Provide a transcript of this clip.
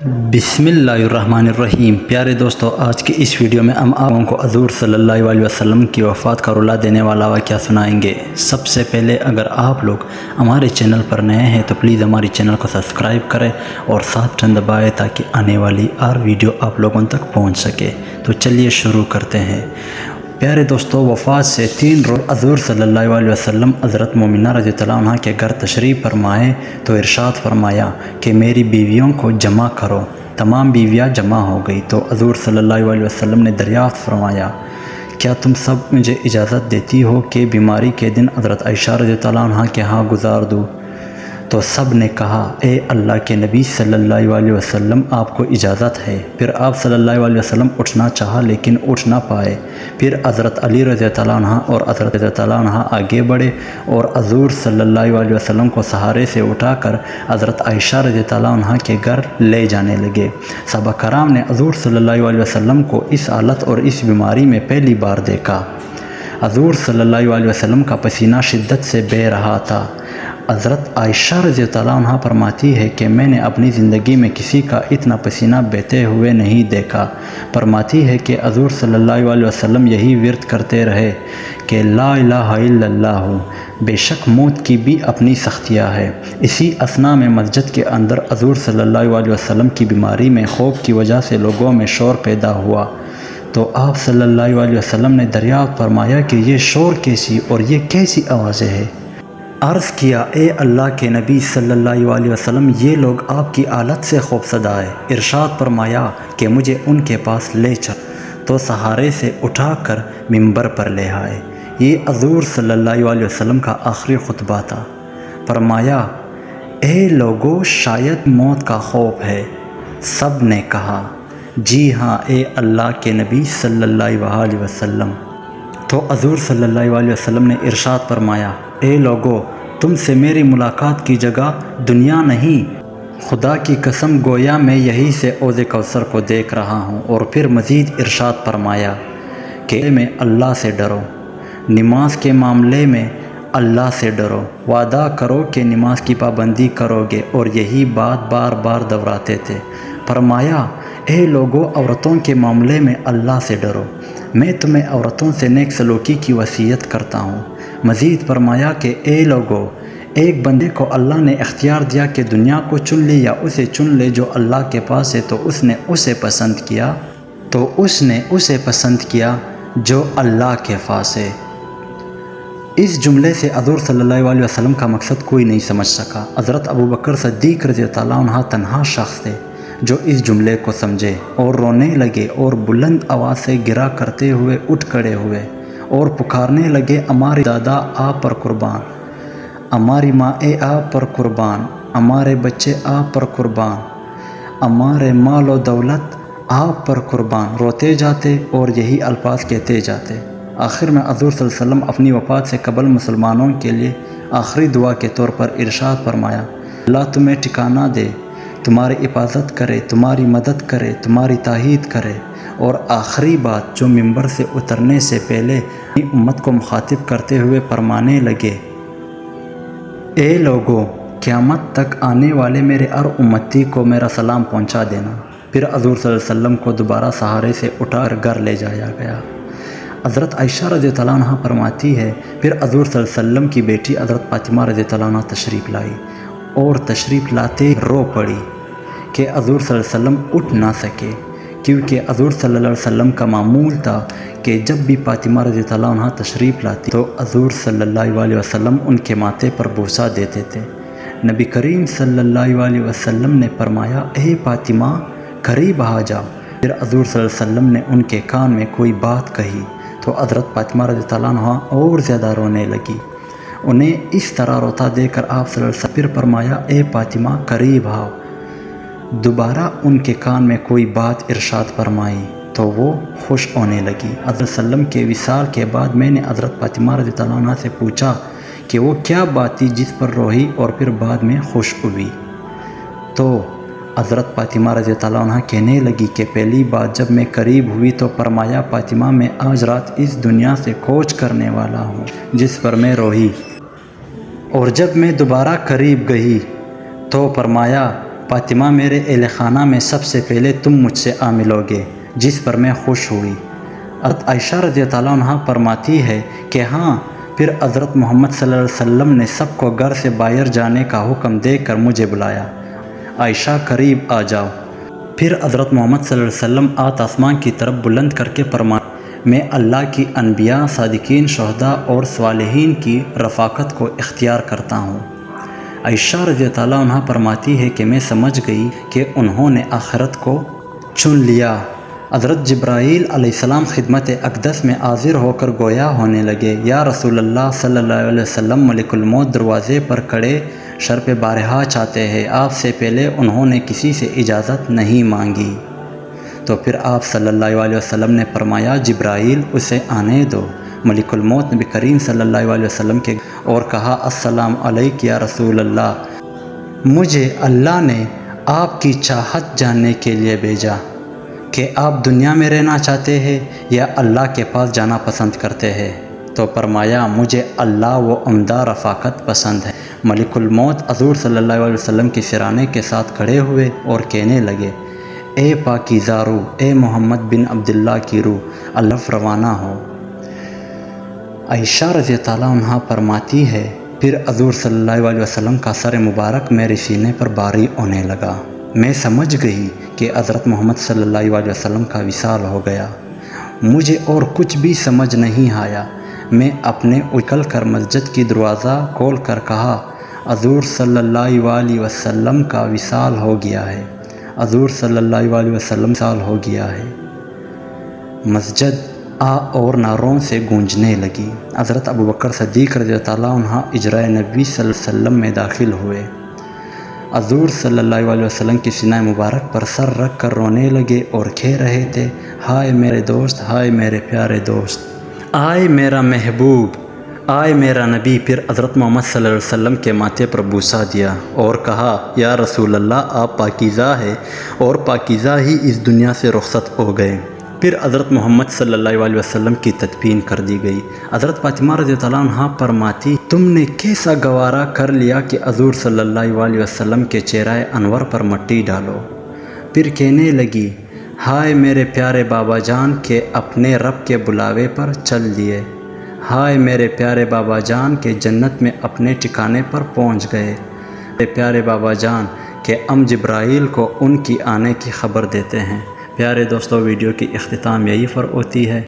बिस्मिल्लाहिर्रहमानिर्रहीम। प्यारे दोस्तों, आज की इस वीडियो में हम आपको को हज़ूर सल्लल्लाहु अलैहि वसल्लम की वफ़ात का रुला देने वाला वाक़या सुनाएंगे। सबसे पहले अगर आप लोग हमारे चैनल पर नए हैं तो प्लीज़ हमारे चैनल को सब्सक्राइब करें और साथ बटन दबाएं ताकि आने वाली हर वीडियो आप लोगों तक पहुंच सके। तो चलिए शुरू करते हैं। प्यारे दोस्तों, वफ़ात से 3 रोज़ हज़ूर सल्लल्लाहु अलैहि वसल्लम हज़रत मोमिना रज़ियल्लाहु अन्हा के घर तशरीफ़ फरमाए तो इरशाद फरमाया कि मेरी बीवियों को जमा करो। तमाम बीवियाँ जमा हो गई तो हज़ूर सल्लल्लाहु अलैहि वसल्लम ने दरियाफ़्त फरमाया, क्या तुम सब मुझे इजाज़त देती हो कि बीमारी के दिन हज़रत आयशा रज़ियल्लाहु अन्हा के यहाँ गुजार दूँ? तो सब ने कहा, ए अल्लाह के नबी सल्लल्लाहु अलैहि वसल्लम, आपको इजाज़त है। फिर आप सल्लल्लाहु अलैहि वसल्लम उठना चाहा लेकिन उठ ना पाए। फिर हज़रत अली रज़ियल्लाहु अन्हा और हज़रत रज़ियल्लाहु अन्हा आगे बढ़े और हज़ूर सल्लल्लाहु अलैहि वसल्लम को सहारे से उठाकर हज़रत आयशा रज़ियल्लाहु अन्हा के घर ले जाने लगे। सहाबा कराम ने हज़ूर सल्लल्लाहु अलैहि वसल्लम को इस हालत और इस बीमारी में पहली बार देखा। हज़ूर सल्लल्लाहु अलैहि वसल्लम का पसीना शिद्दत से बह रहा था। हज़रत आयशा रज़ियल्लाहु अन्हा फरमाती है कि मैंने अपनी ज़िंदगी में किसी का इतना पसीना बहते हुए नहीं देखा। फरमाती है कि हज़ूर सल्लल्लाहु अलैहि वसल्लम यही विर्द करते रहे कि ला इलाहा इल्लल्लाह, बेशक मौत की भी अपनी सख्तियाँ है। इसी असना में मस्जिद के अंदर हज़ूर सल्लल्लाहु अलैहि वसल्लम की बीमारी में खौफ की वजह से लोगों में शोर पैदा हुआ तो आप सल्लल्लाहु अलैहि वसल्लम ने दरियाफ़्त फरमाया कि ये शोर कैसी और ये कैसी आवाज़ें हैं। अर्ज़ किया, ए अल्लाह के नबी सल्लल्लाहु अलैहि वसल्लम, ये लोग आपकी हालत से खौफज़दा है। इरशाद फरमाया कि मुझे उनके पास ले चल। तो सहारे से उठाकर मिंबर पर ले आए। ये हज़ूर सल्लल्लाहु अलैहि वसल्लम का आखिरी खुतबा था। फरमाया, ए लोगों, शायद मौत का खौफ है। सब ने कहा, जी हाँ ए अल्लाह के नबी सल्लल्लाहु अलैहि वसल्लम। तो हज़ूर सल्लल्लाहु अलैहि वसल्लम ने इरशाद फरमाया, ए लोगो, तुमसे मेरी मुलाकात की जगह दुनिया नहीं, खुदा की कसम गोया मैं यहीं से औज़े कौसर को देख रहा हूँ। और फिर मज़ीद इरशाद फरमाया कि में अल्लाह से डरो, नमाज के मामले में अल्लाह से डरो, वादा करो कि नमाज की पाबंदी करोगे। और यही बात बार बार दोहराते थे। फरमाया, ए लोगो, औरतों के मामले में अल्लाह से डरो, मैं तुम्हें औरतों से नेक सलूकी की वसीयत करता हूँ। मज़ीद फरमाया कि ए लोगो, एक बंदे को अल्लाह ने इख्तियार दिया कि दुनिया को चुन ले या उसे चुन ले जो अल्लाह के पास है, तो उसने उसे पसंद किया जो अल्लाह के पास है। इस जुमले से हज़ूर सल्लल्लाहु अलैहि वसल्लम का मकसद कोई नहीं समझ सका। हज़रत अबू बकर सिद्दीक़ रज़ियल्लाहु अन्हु तन्हा शख्स थे जो इस जुमले को समझे और रोने लगे और बुलंद आवाज़ से गिरा करते हुए उठ खड़े हुए और पुकारने लगे, हमारे दादा आप पर कुर्बान, हमारी माँ आप पर कुर्बान, हमारे बच्चे आप पर कुर्बान, हमारे माल और दौलत आप पर कुर्बान। रोते जाते और यही अल्फाज कहते जाते। आखिर में हज़ूर सल्लल्लाहु अलैहि वसल्लम अपनी वफ़ात से कबल मुसलमानों के लिए आखिरी दुआ के तौर पर इरशाद फरमाया, अल्लाह तुम्हें ठिकाना दे, तुम्हारी हिफाजत करे, तुम्हारी मदद करे, तुम्हारी ताहीद करे। और आखिरी बात जो मिंबर से उतरने से पहले उम्मत को मुखातिब करते हुए फरमाने लगे, ए लोगों, क़यामत तक आने वाले मेरे हर उम्मती को मेरा सलाम पहुंचा देना। फिर हज़ूर सल्लल्लाहु अलैहि वसल्लम को दोबारा सहारे से उठाकर घर ले जाया गया। हज़रत आयशा रज़ियल्लाहु अन्हा फरमाती है, फिर हज़ूर सल्लल्लाहु अलैहि वसल्लम की बेटी हज़रत फातिमा रज़ियल्लाहु अन्हा तशरीफ़ लाई और तशरीफ़ लाते रो पड़ी कि हज़ूर सल्लल्लाहु अलैहि वसल्लम उठ ना सके, क्योंकि हज़ूर सल्लल्लाहु अलैहि वसल्लम का मामूल था कि जब भी फातिमा रज़ियल्लाहु अन्हा तशरीफ़ लाती तो हज़ूर सल्लल्लाहु अलैहि वसल्लम उनके माथे पर बूसा देते थे। नबी करीम सल्लल्लाहु अलैहि वसल्लम ने फरमाया, ए फातिमा, करीब आ जाओ। फिर हज़ूर सल्लल्लाहु अलैहि वसल्लम ने उनके कान में कोई बात कही तो हज़रत फातिमा रज़ियल्लाहु अन्हा और ज़्यादा रोने लगी। उन्हें इस तरह रोता देखकर आप सल्लल्लाहु अलैहि वसल्लम फिर फरमाया, ए फातिमा, करीब आओ। दोबारा उनके कान में कोई बात इरशाद फरमाई तो वो खुश होने लगी। हज़रत सल्लम के विसाल के बाद मैंने हज़रत फातिमा रज़ियल्लाहु अन्हा से पूछा कि वो क्या बात थी जिस पर रोई और फिर बाद में खुश हुई। तो हज़रत फातिमा रज़ियल्लाहु अन्हा कहने लगी कि पहली बात जब मैं करीब हुई तो फरमाया, फातिमा, मैं आज रात इस दुनिया से कोच करने वाला हूँ, जिस पर मैं रोई। और जब मैं दोबारा करीब गई तो फरमाया, فاطمہ میرے اہل خانہ میں سب سے پہلے تم مجھ سے ملوگے، جس پر میں خوش ہوئی۔ حضرت عائشہ رضی اللہ عنہ فرماتی ہے کہ ہاں، پھر حضرت محمد صلی اللہ علیہ وسلم نے سب کو گھر سے باہر جانے کا حکم دے کر مجھے بلایا، عائشہ قریب آ جاؤ۔ پھر حضرت محمد صلی اللہ علیہ وسلم آسمان کی طرف بلند کر کے فرمایا، میں اللہ کی انبیاء، صادقین، شہداء اور صالحین کی رفاقت کو اختیار کرتا ہوں۔ عائشہ رضی اللہ عنہ فرماتی ہے کہ میں سمجھ گئی کہ انہوں نے آخرت کو چن لیا۔ حضرت جبرائیل علیہ السلام خدمت اقدس میں حاضر ہو کر گویا ہونے لگے، یا رسول اللہ صلی اللہ علیہ وسلم، ملک الموت دروازے پر کھڑے شرف بارہا چاہتے ہیں۔ آپ سے پہلے انہوں نے کسی سے اجازت نہیں مانگی۔ تو پھر آپ صلی اللہ علیہ وسلم نے فرمایا، جبرائیل اسے آنے دو۔ ملک الموت نبی کریم صلی اللہ علیہ وسلم کے اور کہا، السلام علیک یا رسول اللہ، مجھے اللہ نے آپ کی چاہت جاننے کے لیے بھیجا کہ آپ دنیا میں رہنا چاہتے ہیں یا اللہ کے پاس جانا پسند کرتے ہیں۔ تو فرمایا، مجھے اللہ و عمدہ رفاقت پسند ہے۔ ملک الموت حضور صلی اللہ علیہ وسلم کی سرانے کے ساتھ کھڑے ہوئے اور کہنے لگے، اے پاکیزہ روح، اے محمد بن عبداللہ کی روح، اللہ روانہ ہو۔ عائشہ رضی اللہ عنہ فرماتی ہے، پھر حضور صلی اللہ علیہ وسلم کا سر مبارک میرے سینے پر باری ہونے لگا۔ میں سمجھ گئی کہ حضرت محمد صلی اللہ علیہ وسلم کا وصال ہو گیا۔ مجھے اور کچھ بھی سمجھ نہیں آیا۔ میں اپنے اچھل کر مسجد کی دروازہ کھول کر کہا، حضور صلی اللہ علیہ وسلم کا وصال ہو گیا ہے، حضور صلی اللہ علیہ وسلم وصال ہو گیا ہے۔ مسجد اور نعروں سے گونجنے لگی۔ حضرت ابوبکر صدیق رضی اللہ عنہ اجرائے نبی صلی اللہ علیہ وسلم میں داخل ہوئے۔ حضور صلی اللہ علیہ وسلم کی سینہ مبارک پر سر رکھ کر رونے لگے اور کہہ رہے تھے، ہائے میرے دوست، ہائے میرے پیارے دوست، آئے میرا محبوب، آئے میرا نبی۔ پھر حضرت محمد صلی اللہ علیہ وسلم کے ماتھے پر بوسہ دیا اور کہا، یا رسول اللہ، آپ پاکیزہ ہے اور پاکیزہ ہی اس دنیا سے رخصت ہو گئے۔ پھر حضرت محمد صلی اللہ علیہ وسلم کی تدفین کر دی گئی۔ حضرت فاطمہ رضی اللہ عنہ فرماتی، تم نے کیسا گوارا کر لیا کہ حضور صلی اللہ علیہ وسلم کے چہرہ انور پر مٹی ڈالو۔ پھر کہنے لگی، ہائے میرے پیارے بابا جان کے اپنے رب کے بلاوے پر چل دیے، ہائے میرے پیارے بابا جان کے جنت میں اپنے ٹھکانے پر پہنچ گئے، میرے پیارے بابا جان کہ ہم جبرائیل کو ان کی آنے کی خبر دیتے ہیں۔ پیارے دوستو، ویڈیو کی اختتام یہی پر ہوتی ہے۔